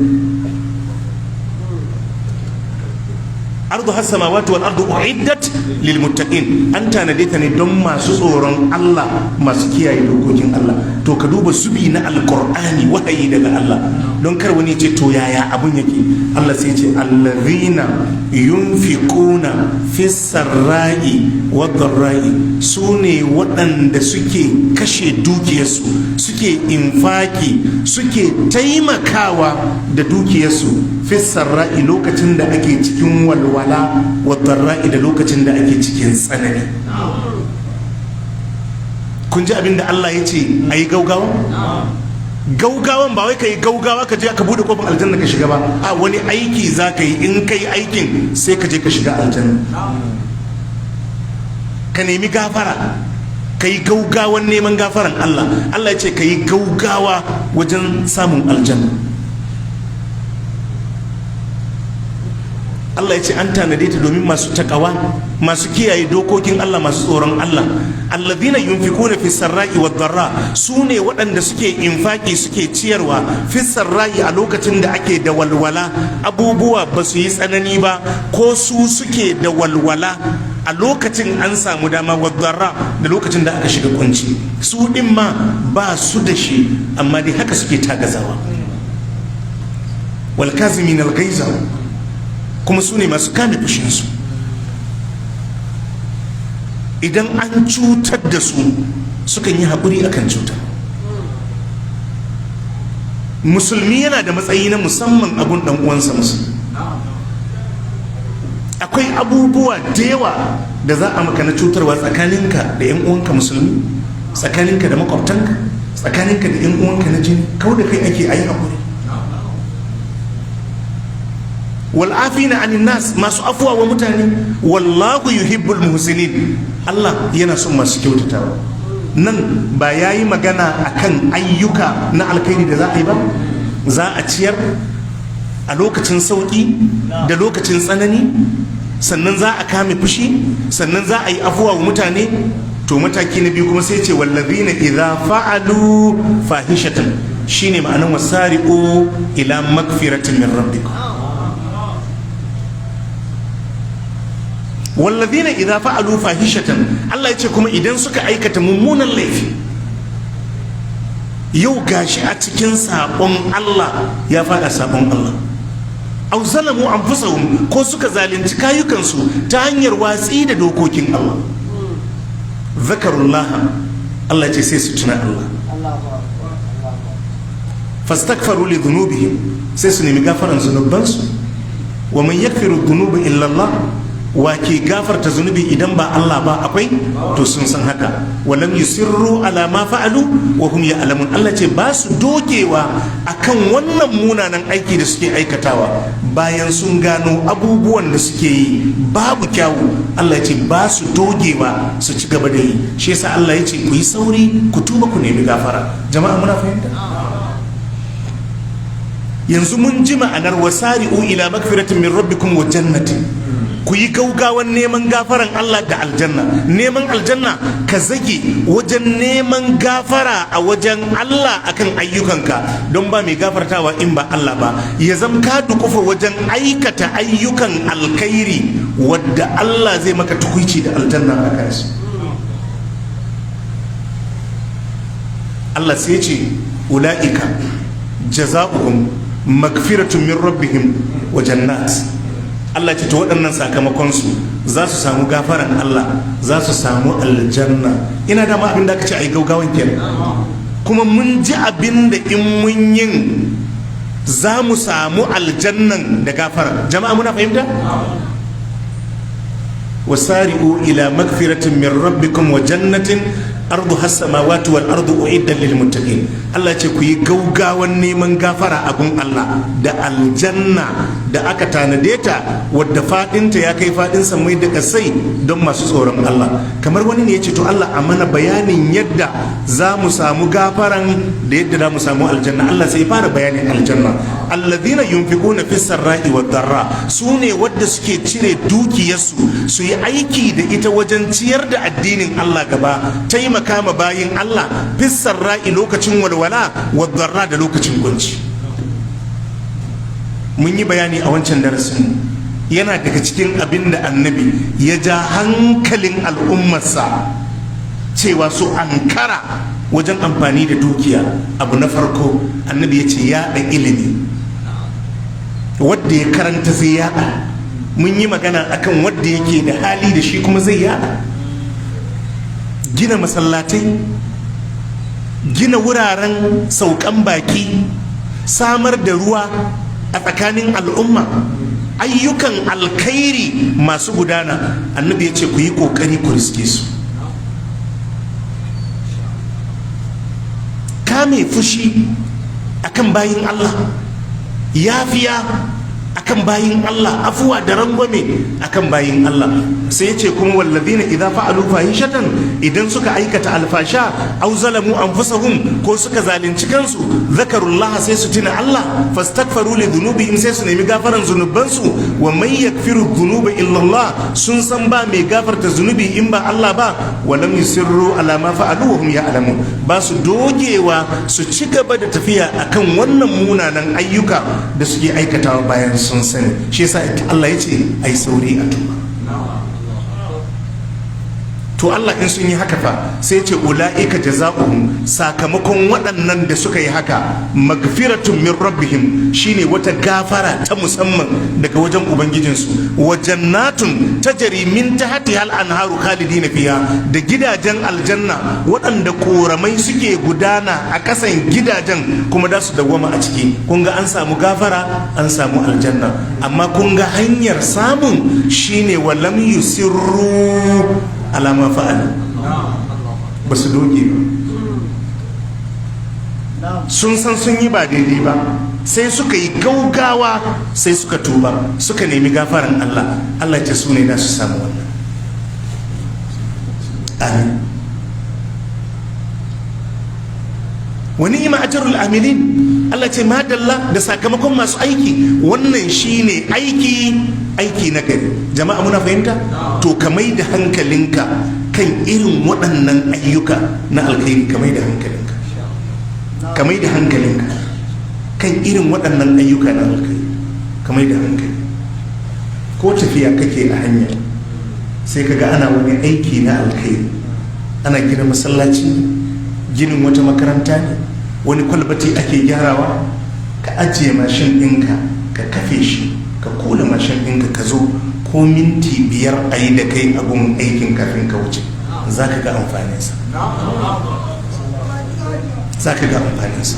Ardu has samawati wal ardu uiddat lil muttaqin, an tanade ta ne don masu tsoron Allah, masu kiyaye dokokin Allah. To ka duba zubi na alqur'ani, wahayi daga Allah, don kar wani ce to yaya abun yake. Allah sai ce allazina yunfiquna fis sarra'i wad dharra'i, sune waɗanda suke kashe dukiyarsu, suke infaki, suke taimakawa da dukiyarsu fis sarra'i lokacin da ake cikin walwala, wad dharra'i da lokacin da ake cikin tsanani. Kun ji abin da Allah ya ce a yi gaugawa? Gaugawan ba wai ka yi gaugawa ka je ka bude kofin aljanna ka shiga ba, a wani aiki za ka yi, in ka yi aikin sai ka je ka shiga aljanna. Ka nemi gafara, ka yi gaugawan neman gafaran Allah. Allah ya ce ka yi gaugawa wajen samun aljanna. Allah ya ce an tanade ta domin masu takawa, masu kiyaye dokokin Allah, masu tsoron Allah. Allazina yunfikuna fi sarra'i wad dharra, sune waɗanda suke infaki, suke ciyarwa fi sarra'i a lokacin da ake da walwala, abubuwa ba su yi tsanani ba, ko su suke da walwala a lokacin an samu dama, wad dharra da lokacin da aka shiga kunci. Su din ma ba su da shi amma dai haka suke tagazawa. Wal kazimin al ghaiza, kuma su ne masu kame fushinsu. Idan an cutar da su sukan yi haƙuri akan cutar. Musulmi yana da matsayi na musamman abun ɗan uwansa musulmi. Akwai abubuwa da yawa da za a maka na cutarwa tsakaninka da 'yan uwanka musulmi, tsakaninka da makwabtanka, tsakaninka da 'yan uwanka na jini, kau da kai ake ayi haƙuri. wal'afina anin nas, masu afuwa wa mutane. Wallahu yuhibbul muhsinin, Allah yana son masu kyautatawa. Nan ba yayi magana akan ayyuka na alkhairi da za a yi ba. Za a ciyar a lokacin sauki da lokacin tsanani, sannan za a kame fushi, sannan za a yi afuwa wa mutane. To mataki na biyu kuma sai ce wallazina idza fa'alu fahishatan, shine ma'anar wasari'u ila magfiratin min rabbikum. wallazina idza fa'alu fahishatan, Allah ya ce kuma idan suka aikata mummunan laifi, yau gashi a cikin sabon Allah, ya fada sabon Allah, aw zalamu anfusahum, ko suka zalunci kayukansu ta hanyar watsi da dokokin Allah, zakarullaha, Allah ya ce sai su tuna Allah, fastaghfaru li dhunubihim, sai su nemi gafaran zunubansu. Wa man yaghfiru dhunuba illa Allah, wa ke gafarta zunubi idan ba Allah ba akwai? To sun san haka. Walam yusirru ala ma fa'alu wa hum ya'lamun, Allah ce ba su dogewa akan wannan munanan aiki da suke aikatawa bayan sun gano abubuwan da suke yi babu kyawu. Allah ya ce ba su dogewa su ci gaba da yi. Shi yasa Allah ya ce ku yi sauri ku tuba ku nemi gafara. Jama'a muna fahimta? Yanzu mun ji ma'anar wasari'u ila magfiratin min rabbikum wa jannatin. ku yi gaugawan neman gafaran Allah da aljanna. Neman aljanna ka zage wajen neman gafara a wajen Allah akan ayyukanka, don ba mai gafartawa in ba Allah ba. Ya zam ka dukufa wajen aikata ayyukan alkhairi wadda Allah zai maka tukuici da aljanna a kansu. Allah sai ce ula'ika jaza'uhum magfiratun min rabbihim wa jannat. Allah ce to waɗannan sakamakonsu za su samu gafaran Allah, za su samu aljanna. Ina da ma abin da aka ce a yi gaugawan kenan, kuma mun ji abin da in mun yin za mu samu aljannan da gafara. Jama'a muna fahimta? wasari'u ila magfiratin min rabbikum wa jannatin arduha as-samawati wal ardu uiddat lil muttaqin. Allah ce ku yi gaugawan neman gafara a gun Allah da aljanna da aka tanade ta wadda fadinta ya kai fadin samai da kasai don masu tsoron Allah. Kamar wani ne ya ce to Allah a mana bayanin yadda za mu samu gafaran da yadda za mu samu aljanna. Allah sai fara bayanin aljanna. Alladhina yunfiquna fis sarra'i wad darra, su ne wadda suke cire dukiyarsu su yi aiki da ita wajen ciyar da addinin Allah gaba, taimaka ma bayin Allah fis sarra'i lokacin walwala wad darra da lokacin kunci. Mun yi bayani a wancan darasin, yana daga cikin abin da annabi ya ja hankalin al'ummarsa cewa su ankara wajen amfani da dukiya. Abu na farko annabi ya ce yaɗa ilimi, wadda ya karanta zai yaɗa. Mun yi magana akan wadda yake da hali da shi kuma zai yaɗa. Gina masallatai, gina wuraren saukan baki, samar da ruwa a tsakanin al'umma, ayyukan alkhairi masu gudana. Annabi ya ce ku yi kokari ku riske su. Kame fushi akan bayin Allah, yafiya akan bayin Allah, afuwa da rangwame akan bayin Allah. Sai ya ce kuma wallazina idza fa'alu fahishatan, idan suka aikata alfasha aw zalamu anfusahum ko suka zalunci kansu, zakarullaha sai su tuna Allah, fastaghfaru li dhunubihim sai su nemi gafaran zunubansu. Wa man yakfiru dhunuba illa Allah, sun san ba mai gafarta zunubi in ba Allah ba. Wa lam yusirru ala ma fa'alu wa hum ya'lamun, ba su dogewa su ci gaba da tafiya akan wannan munanan ayyuka da suke aikatawa bayan sun sani. Shi yasa Allah ya ce ai sauri a tuba. To Allah in sun yi haka fa sai ce ula'ika jaza'uhum, sakamakon waɗannan da suka yi haka magfiratun min rabbihim, shine wata gafara ta musamman daga wajen ubangijinsu. Wa jannatun tajri min tahtiha al-anharu khalidina fiha, da gidajen aljanna waɗanda koramai suke gudana a ƙasan gidajen kuma da su dawwama a ciki. Kun ga an samu gafara, an samu aljanna, amma kun ga hanyar samun shine walam yusirru alama fa'al, ba su doge ba, sun san sun yi ba daidai ba, sai suka yi gaugawa, sai suka tuba, suka nemi gafaran Allah. Allah ce su ne da su samu wannan. Amin. Wani ima ajrul amilin, Allah ce madalla da sakamakon masu aiki. Wannan shine aiki na gari. Jama'a muna fahimta? To ka mai da hankalinka kan irin waɗannan ayyuka na alkhairi, ka mai da hankalinka, ka mai da hankalinka kan irin waɗannan ayyuka na alkhairi, ka mai da hankali. Ko tafiya kake a hanya sai ka ga ana wani aiki na alkhairi, ana gina masallaci, ginin wata makaranta ne, wani kwalbati ake gyarawa, ka ajiye mashin ɗinka, ka kafe shi, ka kula mashin ɗinka, ka zo ko minti 5 a yi da kai abun aikin kafin ka wuce, za ka ga amfaninsa, za ka ga amfaninsa,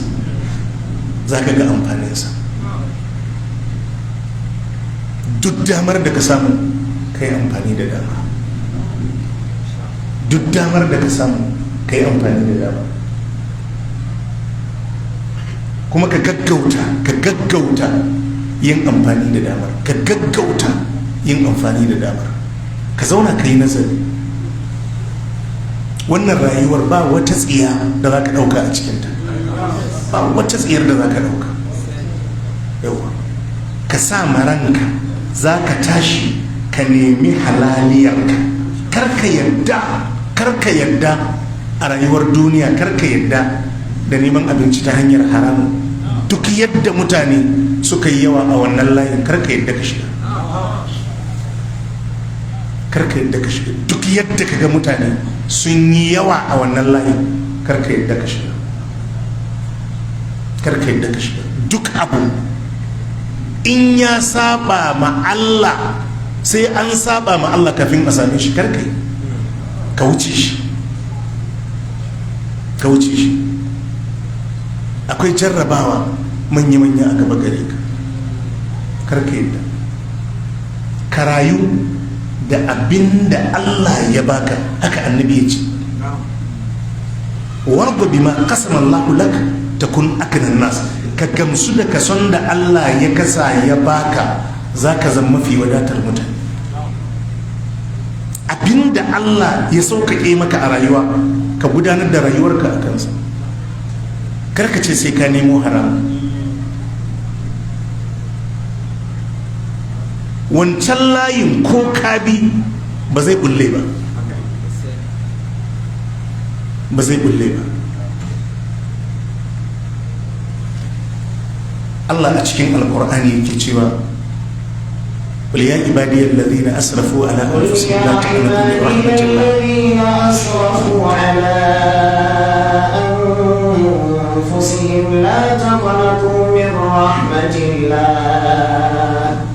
za ka ga amfaninsa. Duk damar da ka samu ka yi amfani da dama, duk damar da ka samu ka yi amfani da dama, kuma ka gaggauta yin amfani da damar, ka gaggauta yin amfani da damar, ka zauna ka yi nazari. Wannan rayuwar ba wata tsiya da za ka ɗauka a cikinta, ba wata tsiyar da za ka ɗauka. Yawa ka sa maranka za ka tashi ka nemi halaliyarka. Karka yadda a rayuwar duniya, karka yadda da neman abinci ta hanyar haramun. Duk yadda mutane suka yi yawa a wannan layin, karka yadda ka shiga. Duk yadda ka ga mutane sun yi yawa a wannan layin, karka yadda ka shiga. Duk abu in ya saba ma Allah, sai an saba ma Allah kafin a same shi, karka yi, ka wuce shi. Akwai jarrabawa manya-manya a gaba gare ka, karka yadda ka rayu da abin da Allah ya baka. Haka annabi ya ce, warda bima qasama Allahu lak takun aknan nas. Ka gamsu da kason da Allah ya kasa ya baka, zaka zama mafi wadatar mutane. Abin da Allah ya sauƙaƙe maka a rayuwa, ka gudanar da rayuwarka a kansa. Karka ce sai ka nemo haram. Wancan layin ko kabi ba zai bulle ba. Allah a cikin alkur'ani yake cewa قل يا عبادي الذين أسرفوا على أنفسهم لا تقنطوا من رحمة الله.
الذين أسرفوا على أنفسهم لا تقنطوا من رحمة الله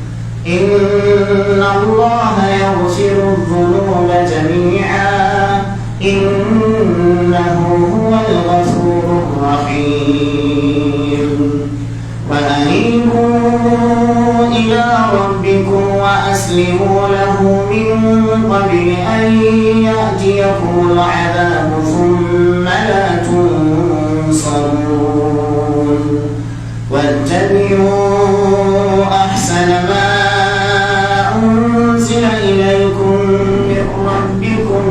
إن الله يغفر الذنوب جميعا إنه هو الغفور الرحيم. وأنيبوا إلى ربكم وأسلموا له من قبل أن يأتيكم العذاب ثم لا تنصرون. واتبعوا أحسن ما أنزل إليكم من ربكم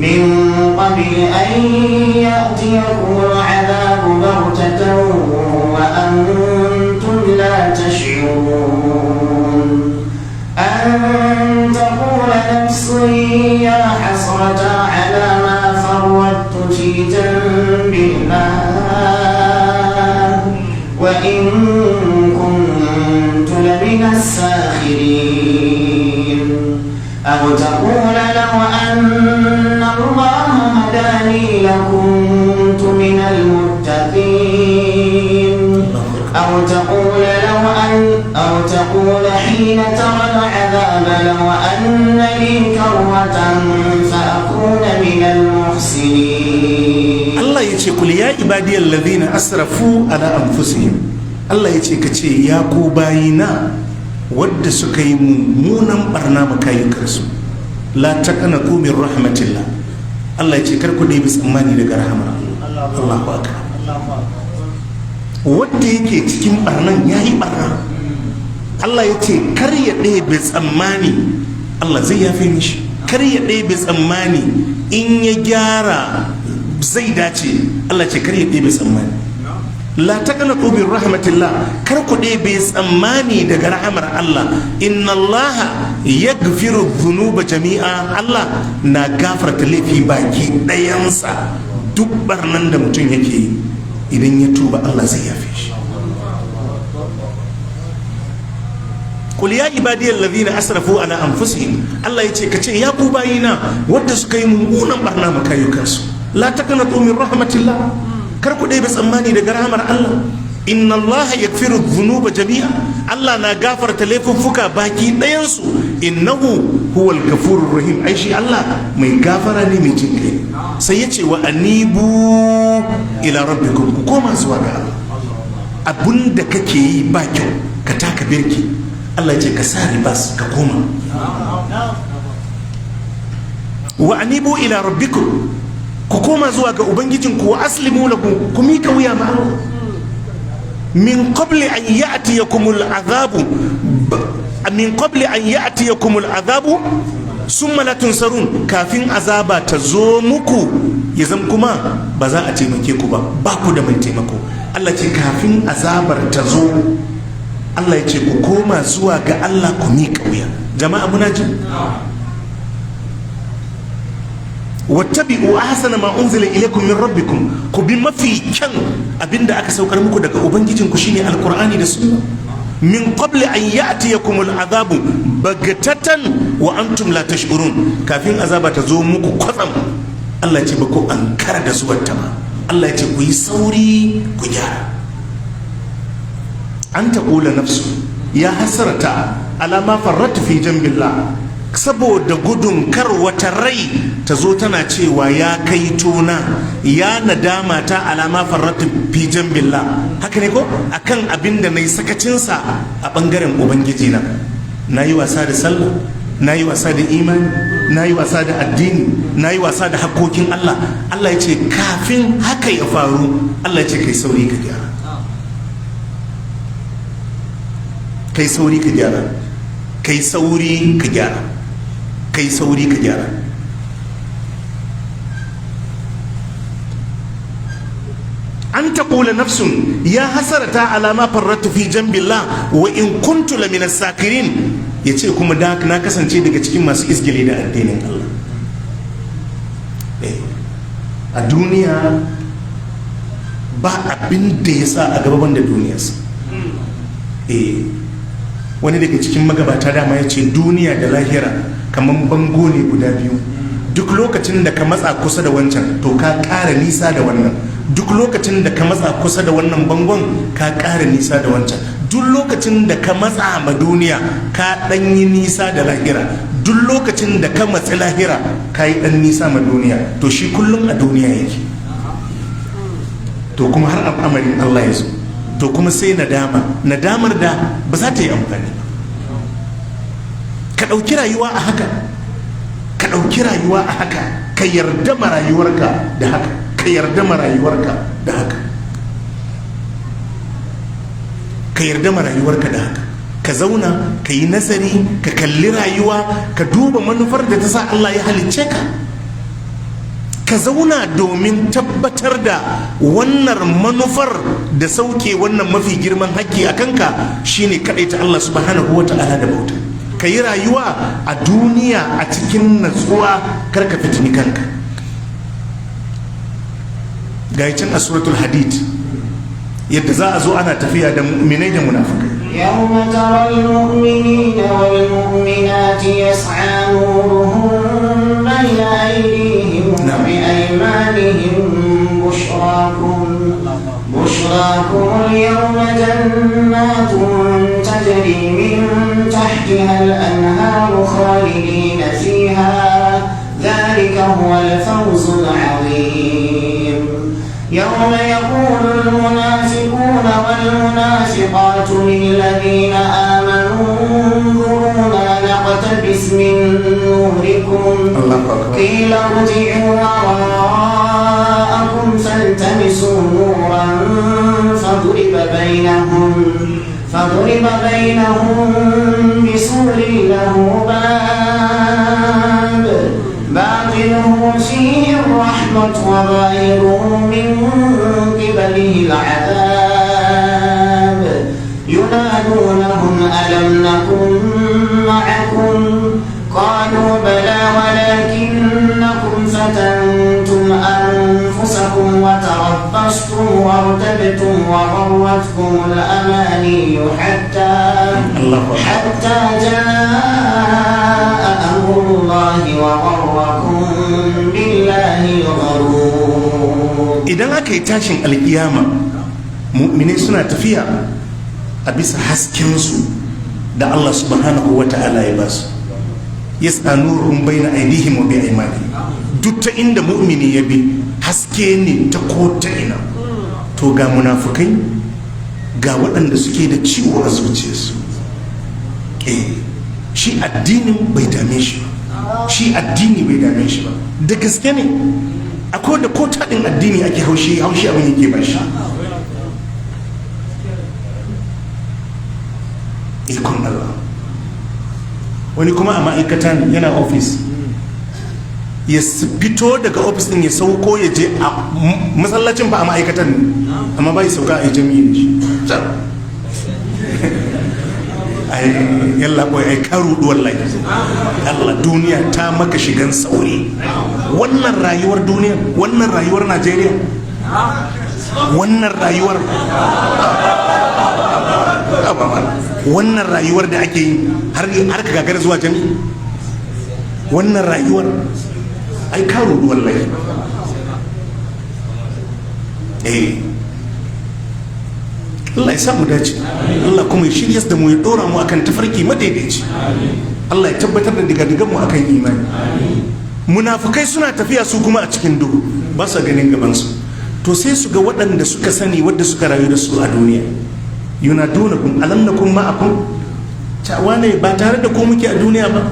من قبل أن يأتيكم العذاب بغتة وأنتم لا تشعرون. أن تقول نفس يا حسرة على ما فرطت في جنب الله وإن كنت لمن الساخرين. أو تقول لو أن الله هداني لكنت من المتقين. أو تقول حين ترى العذاب لو أن لي كرة فأكون من المحسنين.
الله يقول قل يا عبادي الذين أسرفوا على أنفسهم. الله يقول يا كوباينا wadda suka yi mummunan barna makayukansu, la taqnatu min rahmatillah. Allah ya ce kar ku ɗebi tsammani daga rahamar Allah. Allahu akbar. Wadda yake cikin barnan yayi barna, Allah ya ce kar ya ɗebe tsammani, Allah zai yafe mishi. Kar ya ɗebe tsammani in ya gyara zai dace, Allah ce kar ya ɗebe tsammani. La taqnatu min rahmatillah, kar ku ɗebe tsammani daga rahamar Allah. Inna Allah yaghfiru dhunuba jami'a. Allah na gafarta laifi baki ɗayansa. Duk barnan da mutum yake idan ya tuba, Allah zai yafe shi. Qul ya ibadiyal ladhina asrafu ala anfusihim. Allah yace kace ya ku bayina wanda suka yi mummunan barna makayukansu. La taqnatu min rahmatillah, kar ku ɗebe tsammani daga rahamar Allah. Inna Allah yaghfiru dhunuba jami'a. Allah na gafarta laifuffuka baki ɗayansu. Innahu huwal ghafurur rahim. Ai shi Allah mai gafara ne, mai jin kai. Sai yace wa anibu ila rabbikum, ku koma zuwa ga Allah. Abunda kake yi ba kyau, ka taka birki. Allah yace ka sa ribas ka koma. Wa anibu ila rabbikum, ku koma zuwa ga ubangijinku. Wa aslimu lahu, ku mika wuya ma Allah. Min qabli an ya'tiyakumul azabu summa la tunsarun. Kafin azaba ta zo muku ya zama kuma ba za a taimake ku ba, ba ku da mai taimako. Allah ce kafin azabar ta zo Allah ya ce ku koma zuwa ga Allah ku miƙa wuya. Jama'a muna ji? wattabi'u ahsana ma unzila ilaykum min rabbikum, ku bi mafi kyan abinda aka saukar muku daga ubangijinku shine alqur'ani da sunna. min qabli an ya'tiyakum al'adabu bagatatan wa antum la tash'urun, kafin azaba ta zo muku kwatsam Allah ya ce ba ku ankara da zuwanta ba. Allah ya ce ku yi sauri ku gyara. an taqula nafsu ya hasrata ala ma farratu fi jambillah, saboda gudun kar wata rai ta zo tana cewa ya kai tona ya nadama ta alama farratu fi jambillah, haka ne ko akan abin da na yi sakacinsa a bangaren ubangiji na yi wasa da sallah, na yi wasa da imani, na yi wasa da addini, na yi wasa da hakkokin Allah. Allah ya ce kafin haka ya faru, Allah ya ce kai sauri ka gyara, kai sauri ka gyara, kai sauri ka gyara, kai sauri ka gyara. an taqula nafsun ya hasarata ala ma farratu fi jambillah wa in kuntu la min as-sakirin, yace kuma da na kasance daga cikin masu isgili da addinin Allah. A duniya ba abin da ya sa a gaban da duniyarsa. Wani daga cikin magabata dama ya ce duniya da lahira kamar bango ne guda biyu, duk lokacin da ka matsa kusa da wancan to ka ƙara nisa da wannan, duk lokacin da ka matsa kusa da wannan bangon ka ƙara nisa da wancan, duk lokacin da ka matsa ma duniya ka ɗanyi nisa da lahira, duk lokacin da ka matsi lahira ka yi ɗan nisa ma duniya. To shi kullum a duniya yake, to kuma har al'amarin Allah ya zo, to kuma sai nadamar da ba za ta yi amfani. Ka ɗauki rayuwa a haka, ka ɗauki rayuwa a haka, ka yarda ma rayuwarka da haka, ka yarda ma rayuwarka da haka, ka yarda ma rayuwarka da haka. Ka zauna ka yi nazari, ka kalli rayuwa, ka duba manufar da ta sa Allah ya halicce ka. Ka zauna domin tabbatar da wannan manufar da sauke wannan mafi girman haƙƙi a kanka shine kaɗai ta Allah subhanahu wa ta'ala da bauta. Ka yi rayuwa a duniya a cikin natsuwa, kar ka fitini kanka. Ga can a suratul hadid yadda za a zo ana tafiya da mu'minai da munafikai.
يوم ترى المؤمنين والمؤمنات يسعى نورهم بين أيديهم وبأيمانهم بشراكم اليوم جنات تجري من تحتها الأنهار خالدين فيها ذلك هو الفوز العظيم. يوم يقول المنافقون والمنافقات للذين آمنوا انظرونا نقتبس من نوركم قيل ارجعوا وراءكم فالتمسوا نورا فضرب بينهم بسور له باب باطنه فيه الرحمة وظاهره من قبله العذاب ينادونهم ألم نكن معكم قالوا بلى ولكنكم فتنتم أنفسكم وتربصتم وارتبتم وغرتكم الأماني حتى جاء أمر الله وغركم بالله الغرور.
Idan aka yi tashin alkiyama mu'minai suna tafiya a bisa haskensu da Allah subhanahu wa ta'ala ya basu. Yas'a nuruhum bayna aydihim wa bi aymanihim. Duk ta inda mu'mini ya bi haske ne ta ko ta ina. To ga munafukai ga waɗanda suke da ciwo a zuciyarsu. Shi addinin bai dame shi ba, shi addini bai dame shi ba. Da gaske ne akwai da ko taɗin addini ake haushi abin yake ba shi. Ikon Allah. Wani kuma a ma'aikata yana ofis, ya fito daga ofis din ya sauko ya je a masallacin ba a ma'aikatan ne, amma bai sauka a yi jami'i da shi. yalla boy ai ka rudu wallahi. Allah, duniya ta maka shigan sauri. Wannan rayuwar duniya, wannan rayuwar Najeriya, wannan rayuwar wannan rayuwar da ake yi har ka gagara zuwa jami'i, wannan rayuwar ai ka rudu wallahi. Allah ya samu dace, Allah kuma ya shirya da mu, ya dora mu akan tafarki madaidaici, Allah ya tabbatar da digadigan mu akan imani. Munafukai suna tafiya su kuma a cikin duhu, ba sa ganin gabansu, to sai su ga waɗanda suka sani, wadda suka rayu da su a duniya. Yunadunakum alam nakum ma'akum, cewa ne ba tare da ko muke a duniya ba,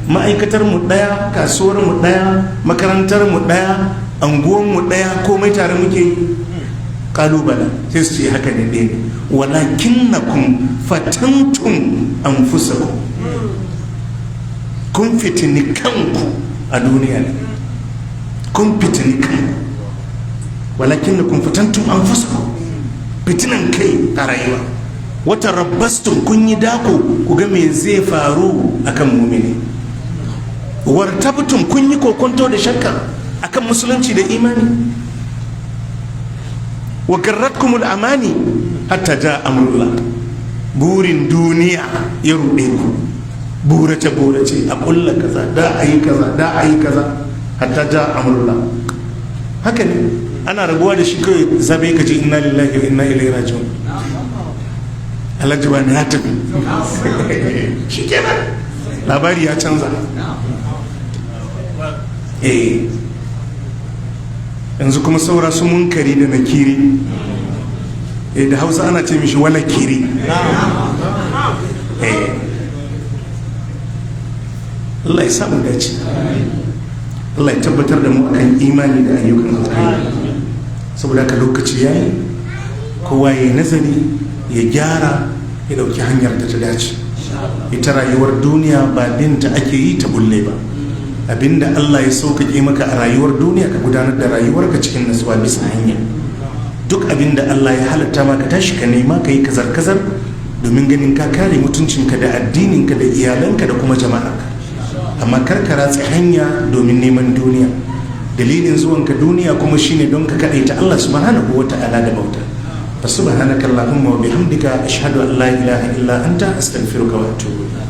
ma'aikatar mu daya, kasuwar mu daya, makarantar mu daya, anguwan mu daya, komai tare muke yi. Kalubala sai su ce haka ne ɗaya, walakinnakum fatantum anfusakum, kun fitini kanku a duniya ne, kun fitini kanku, walakinnakum fatantum anfusakum, fitinan kai a rayuwa. Wata rabbastun, kun yi dako ku ga me zai faru akan mumini. Wartabtum, kun yi kokonto da shakka akan musulunci da imani. Wa garratkumul amani hatta ja amrullah, burin duniya ya ruɗe ku, burace burace, a kulla kaza, da ayi kaza, da ayi kaza, hatta ja amrullah. Haka ne, ana rabuwa da shi kawai zabe ka ji inna lillahi wa inna ilaihi raji'un. Alhaji bani ya tafi shi kenan, labari ya canza. Yanzu kuma saura su munkari da nakiri, da Hausa ana ce mishi wala kiri. Allah ya samu dace, Allah ya tabbatar da mu akan imani da ayyukan alkhairi. Saboda haka lokaci yayi, kowa ya nazari, ya gyara, ya dauki hanyar da ta dace. Ita rayuwar duniya ba binta ake yi ta bulle ba. Abinda Allah ya sauƙaƙe maka a rayuwar duniya, ka gudanar da rayuwarka cikin nasuwa bisa hanya. Duk abinda Allah ya halatta maka tashi ka nema, ka yi kazar-kazar domin ganin ka kare mutuncinka da addininka da iyalanka da kuma jama'arka. Amma kar ka ratsa hanya domin neman duniya. Dalilin zuwanka duniya kuma shine don ka kaɗaita Allah subhanahu wa ta'ala da bauta. Fa subhanaka Allahumma wa bihamdika ashhadu an la ilaha illa anta astaghfiruka wa atubu